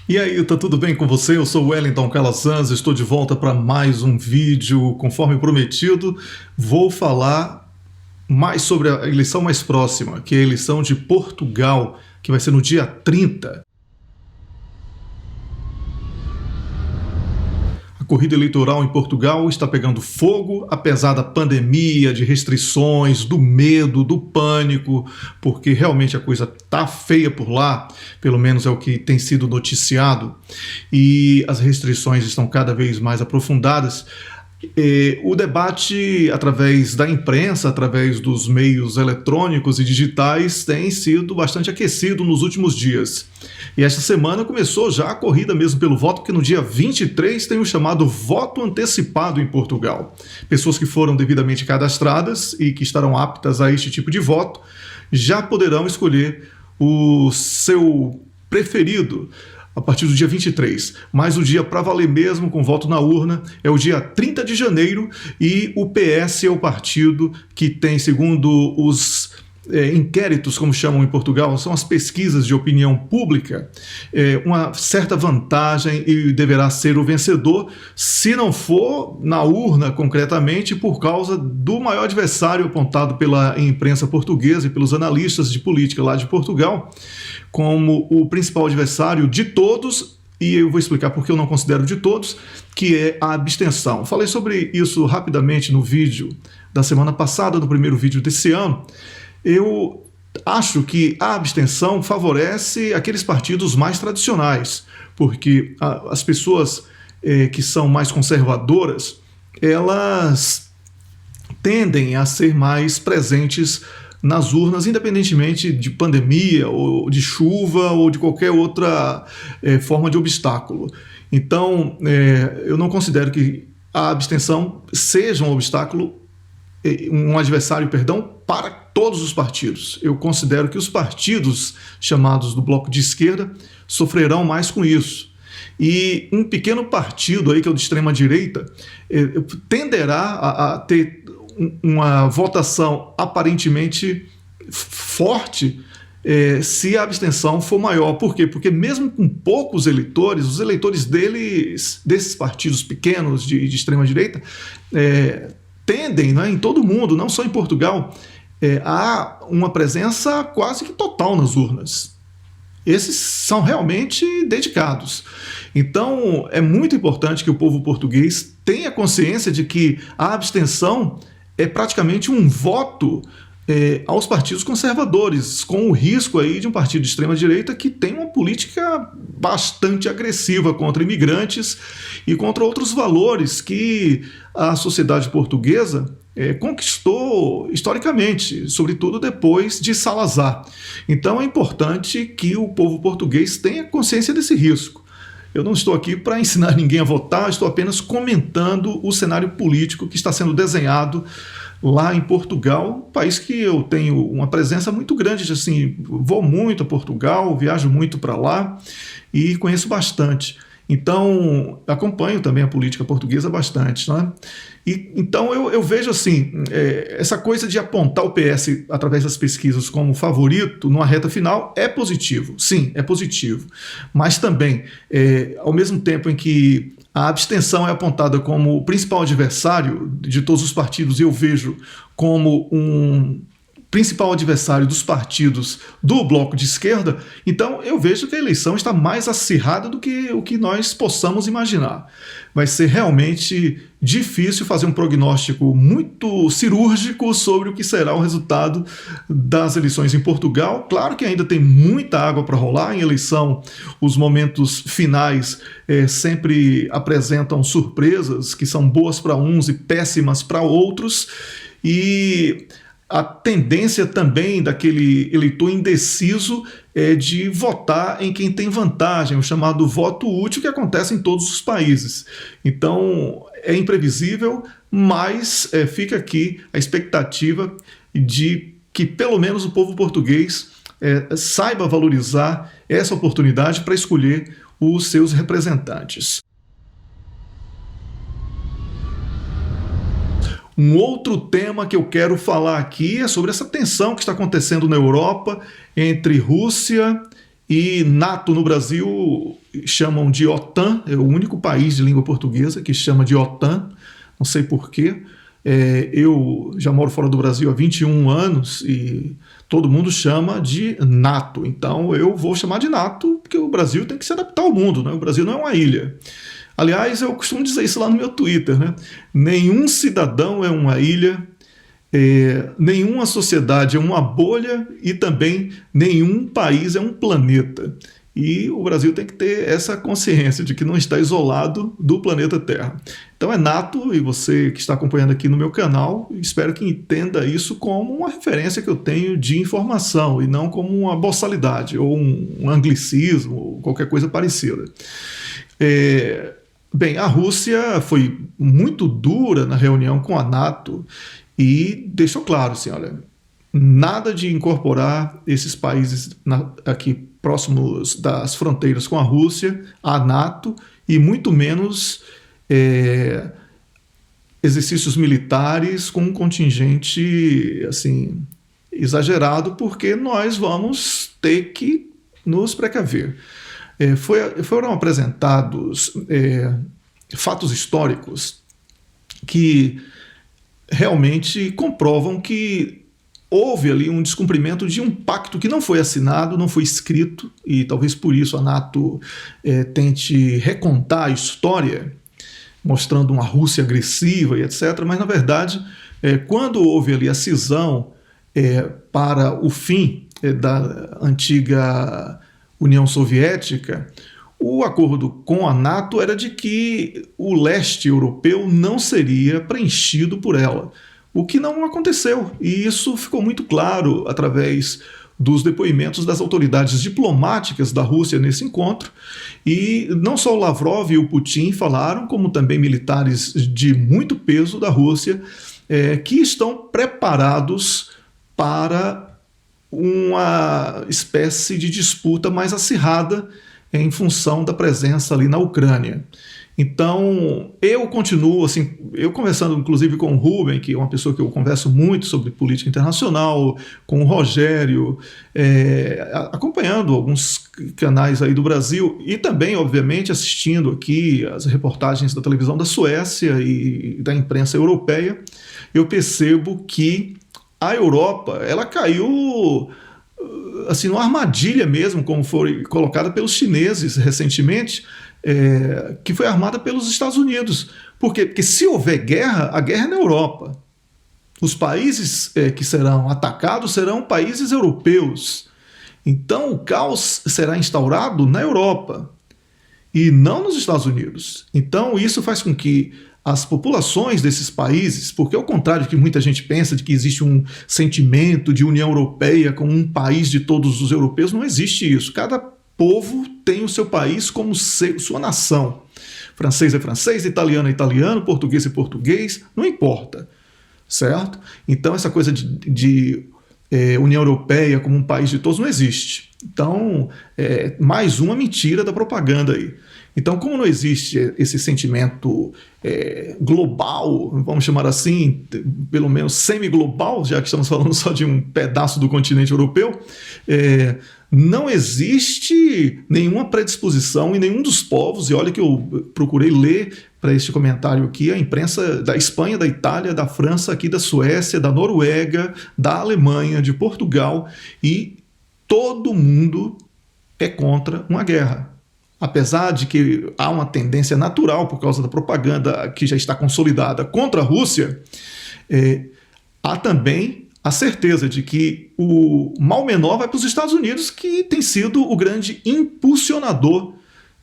E aí, tá tudo bem com você? Eu sou o Wellington Calazans, estou de volta para mais um vídeo. Conforme prometido, vou falar mais sobre a eleição mais próxima, que é a eleição de Portugal, que vai ser no dia 30. A corrida eleitoral em Portugal está pegando fogo, apesar da pandemia, de restrições, do medo, do pânico, porque realmente a coisa tá feia por lá, pelo menos é o que tem sido noticiado, e as restrições estão cada vez mais aprofundadas. O debate através da imprensa, através dos meios eletrônicos e digitais, tem sido bastante aquecido nos últimos dias. E esta semana começou já a corrida mesmo pelo voto, porque no dia 23 tem o chamado voto antecipado em Portugal. Pessoas que foram devidamente cadastradas e que estarão aptas a este tipo de voto já poderão escolher o seu preferido a partir do dia 23, mas o dia para valer mesmo com voto na urna é o dia 30 de janeiro e o PS é o partido que tem, segundo os inquéritos, como chamam em Portugal, são as pesquisas de opinião pública, uma certa vantagem e deverá ser o vencedor, se não for na urna concretamente, por causa do maior adversário apontado pela imprensa portuguesa e pelos analistas de política lá de Portugal, como o principal adversário de todos, e eu vou explicar por que eu não considero de todos, que é a abstenção. Falei sobre isso rapidamente no vídeo da semana passada, no primeiro vídeo desse ano. Eu acho que a abstenção favorece aqueles partidos mais tradicionais, porque as pessoas que são mais conservadoras, elas tendem a ser mais presentes nas urnas, independentemente de pandemia, ou de chuva, ou de qualquer outra forma de obstáculo. Então, eu não considero que a abstenção seja um obstáculo, um adversário, perdão, para todos os partidos. Eu considero que os partidos chamados do bloco de esquerda sofrerão mais com isso. E um pequeno partido aí, que é o de extrema direita, tenderá a ter uma votação aparentemente forte se a abstenção for maior. Por quê? Porque mesmo com poucos eleitores, os eleitores desses partidos pequenos de extrema direita tendem, né, em todo o mundo, não só em Portugal, há uma presença quase que total nas urnas. Esses são realmente dedicados. Então, é muito importante que o povo português tenha consciência de que a abstenção é praticamente um voto aos partidos conservadores, com o risco aí de um partido de extrema-direita que tem uma política bastante agressiva contra imigrantes e contra outros valores que a sociedade portuguesa conquistou historicamente, sobretudo depois de Salazar. Então é importante que o povo português tenha consciência desse risco. Eu não estou aqui para ensinar ninguém a votar, estou apenas comentando o cenário político que está sendo desenhado lá em Portugal, um país que eu tenho uma presença muito grande, assim, vou muito a Portugal, viajo muito para lá e conheço bastante. Então, acompanho também a política portuguesa bastante, né? Então, eu vejo assim, essa coisa de apontar o PS através das pesquisas como favorito numa reta final é positivo, sim, é positivo. Mas também, ao mesmo tempo em que a abstenção é apontada como o principal adversário de todos os partidos, e eu vejo como um principal adversário dos partidos do bloco de esquerda, então eu vejo que a eleição está mais acirrada do que o que nós possamos imaginar. Vai ser realmente difícil fazer um prognóstico muito cirúrgico sobre o que será o resultado das eleições em Portugal. Claro que ainda tem muita água para rolar. Em eleição, os momentos finais sempre apresentam surpresas que são boas para uns e péssimas para outros, e a tendência também daquele eleitor indeciso é de votar em quem tem vantagem, o chamado voto útil, que acontece em todos os países. Então, é imprevisível, mas fica aqui a expectativa de que pelo menos o povo português saiba valorizar essa oportunidade para escolher os seus representantes. Um outro tema que eu quero falar aqui é sobre essa tensão que está acontecendo na Europa entre Rússia e NATO no Brasil. chamam de OTAN, é o único país de língua portuguesa que chama de OTAN, não sei porquê. Eu já moro fora do Brasil há 21 anos e todo mundo chama de NATO, então eu vou chamar de NATO porque o Brasil tem que se adaptar ao mundo, né? O Brasil não é uma ilha. Aliás, eu costumo dizer isso lá no meu Twitter, né? Nenhum cidadão é uma ilha, nenhuma sociedade é uma bolha e também nenhum país é um planeta. E o Brasil tem que ter essa consciência de que não está isolado do planeta Terra. Então é NATO, e você que está acompanhando aqui no meu canal, espero que entenda isso como uma referência que eu tenho de informação e não como uma boçalidade ou um anglicismo ou qualquer coisa parecida. Bem, a Rússia foi muito dura na reunião com a NATO e deixou claro assim, olha, nada de incorporar esses países aqui próximos das fronteiras com a Rússia, à NATO, e muito menos exercícios militares com um contingente assim, exagerado, porque nós vamos ter que nos precaver. Foram apresentados fatos históricos que realmente comprovam que houve ali um descumprimento de um pacto que não foi assinado, não foi escrito, e talvez por isso a NATO tente recontar a história, mostrando uma Rússia agressiva e etc. Mas, na verdade, quando houve ali a cisão para o fim da antiga União Soviética, o acordo com a NATO era de que o leste europeu não seria preenchido por ela, o que não aconteceu, e isso ficou muito claro através dos depoimentos das autoridades diplomáticas da Rússia nesse encontro, e não só o Lavrov e o Putin falaram, como também militares de muito peso da Rússia, que estão preparados para uma espécie de disputa mais acirrada em função da presença ali na Ucrânia. Então, eu continuo, assim, eu conversando inclusive com o Rubem, que é uma pessoa que eu converso muito sobre política internacional, com o Rogério, acompanhando alguns canais aí do Brasil e também, obviamente, assistindo aqui as reportagens da televisão da Suécia e da imprensa europeia, eu percebo que a Europa, ela caiu assim, numa armadilha mesmo, como foi colocada pelos chineses recentemente, que foi armada pelos Estados Unidos. Por quê? Porque se houver guerra, a guerra é na Europa. Os países que serão atacados serão países europeus. Então o caos será instaurado na Europa e não nos Estados Unidos. Então isso faz com que as populações desses países, porque ao contrário do que muita gente pensa de que existe um sentimento de União Europeia como um país de todos os europeus, não existe isso. Cada povo tem o seu país como sua nação. Francês é francês, italiano é italiano, português é português, não importa, certo? Então essa coisa de União Europeia como um país de todos não existe. Então, mais uma mentira da propaganda aí. Então, como não existe esse sentimento global, vamos chamar assim, pelo menos semi-global, já que estamos falando só de um pedaço do continente europeu, não existe nenhuma predisposição em nenhum dos povos, e olha que eu procurei ler para este comentário aqui a imprensa da Espanha, da Itália, da França, aqui da Suécia, da Noruega, da Alemanha, de Portugal, e todo mundo é contra uma guerra. Apesar de que há uma tendência natural, por causa da propaganda que já está consolidada contra a Rússia, há também a certeza de que o mal menor vai para os Estados Unidos, que tem sido o grande impulsionador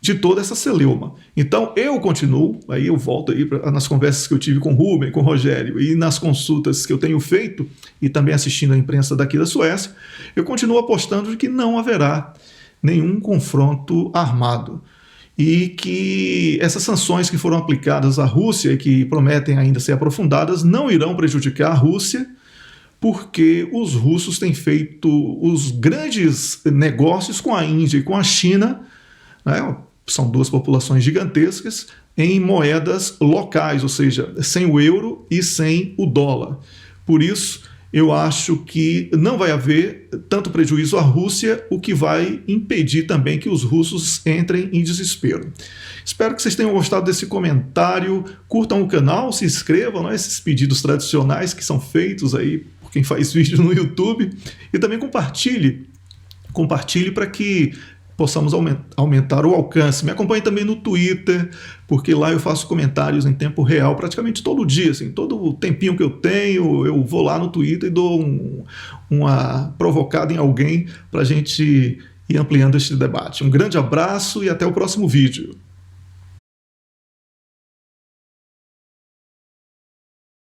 de toda essa celeuma. Então eu continuo, aí eu volto aí nas conversas que eu tive com o Rubem, com o Rogério, e nas consultas que eu tenho feito, e também assistindo a imprensa daqui da Suécia, eu continuo apostando de que não haverá nenhum confronto armado e que essas sanções que foram aplicadas à Rússia e que prometem ainda ser aprofundadas não irão prejudicar a Rússia, porque os russos têm feito os grandes negócios com a Índia e com a China, né? São duas populações gigantescas, em moedas locais, ou seja, sem o euro e sem o dólar. Por isso, eu acho que não vai haver tanto prejuízo à Rússia, o que vai impedir também que os russos entrem em desespero. Espero que vocês tenham gostado desse comentário. Curtam o canal, se inscrevam, né, esses pedidos tradicionais que são feitos aí por quem faz vídeo no YouTube. E também compartilhe para que possamos aumentar o alcance. Me acompanhe também no Twitter, porque lá eu faço comentários em tempo real praticamente todo dia, assim, todo o tempinho que eu tenho, eu vou lá no Twitter e dou uma provocada em alguém para a gente ir ampliando este debate. Um grande abraço e até o próximo vídeo.